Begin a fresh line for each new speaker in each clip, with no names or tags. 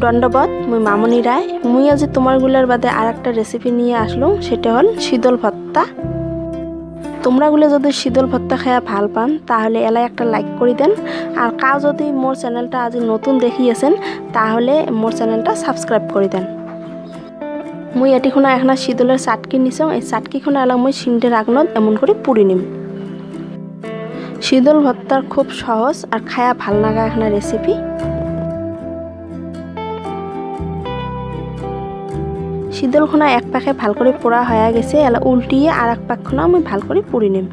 দণ্ডবত মুই মামনি রায়। মুই আজি তোমারগুলার বাদে আর একটা রেসিপি নিয়ে আসলাম, সেটা হল শীতল ভর্তা। তোমরাগুলো যদি শীতল ভর্তা খায়া ভাল পান তাহলে এলাই একটা লাইক করে দেন। আর কাউ যদি মোর চ্যানেলটা আজি নতুন দেখিয়েছেন তাহলে মোর চ্যানেলটা সাবস্ক্রাইব করে দেন। মুই এটিখোনা এখানে শীতলের চাটকি নিছং। এই চাটকিখোনা এলাম মুই সিন্টের আগুনত এমন করে পুড়ি নিম। শীতল ভর্তার খুব সহজ আর খায়া ভাল লাগা এখানে রেসিপি। শীতলখোনা এক পাখে ভাল করে পোড়া হয়ে গেছে, এলা উল্টিয়ে আর এক পাখনা আমি ভাল করে পুড়ি নিম।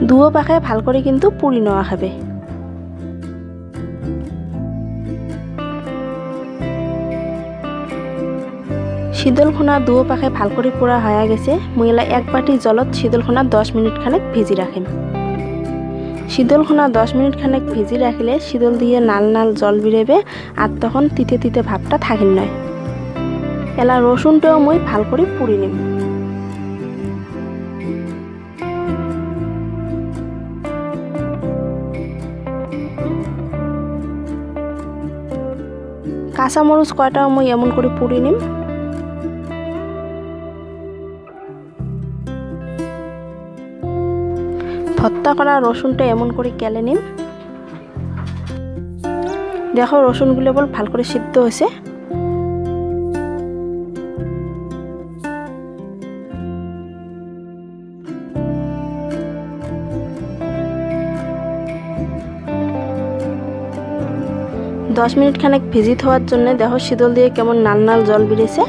দুও পাখে ভাল করে কিন্তু পুড়ি নেওয়া হবে। শীতলখোনা দুও পাখে ভাল করে পোড়া হয়ে গেছে। মুই এলা এক বাটি জলত শীতলখোনা 10 মিনিট খানেক ভিজি রাখিম। শীতলখোনা 10 মিনিট খানেক ভিজি রাখিলে শীতল দিয়ে নাল নাল জল বেরোবে আর তখন তিতে তিতে ভাবটা থাকিন নয়। এলা রসুনটাও মই ভাল করে পুড়ি নিম। কাঁচামরিচ কয়টাও মই এমন করে পুড়ি নিম। ভর্তা করা রসুনটা এমন করে কেলে নিম। দেখো রসুনগুলো বল ভাল করে সিদ্ধ হয়েছে। দশ মিনিট খানেক ভিজি থাকার জন্য দেখো শীতল দিয়ে কেমন নাল নাল জল বেরিয়েছে।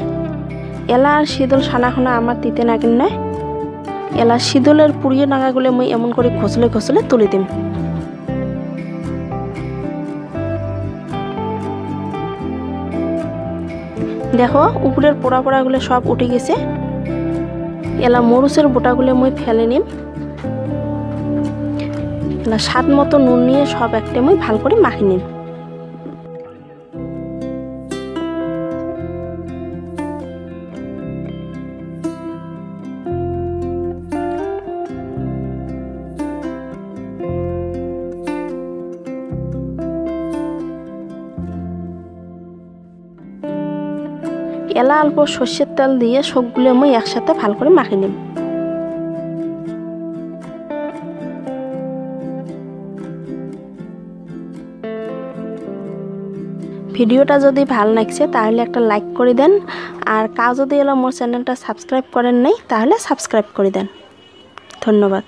এলা আর শীতল সানাখোনা আমার তিতে নাগিন নয়। এলা শীতলের পুড়িয়ে নাগাগুলো মই এমন করে ঘষলে ঘষলে তুলে দিম। দেখো উপরের পোড়া পোড়াগুলো সব উঠে গেছে। এলা মরুচের বোটাগুলো মই ফেলে নিম। এলা স্বাদ মতো নুন নিয়ে সব একটা মই ভাল করে মাখি নিম। এলা অল্প সর্ষের তেল দিয়ে সবগুলো মই একসাথে ভাল করে মাখি নিম। ভিডিওটা যদি ভাল লাগছে তাহলে একটা লাইক করে দেন। আর কাউ যদি এলা মোর চ্যানেলটা সাবস্ক্রাইব করেন নাই তাহলে সাবস্ক্রাইব করে দেন। ধন্যবাদ।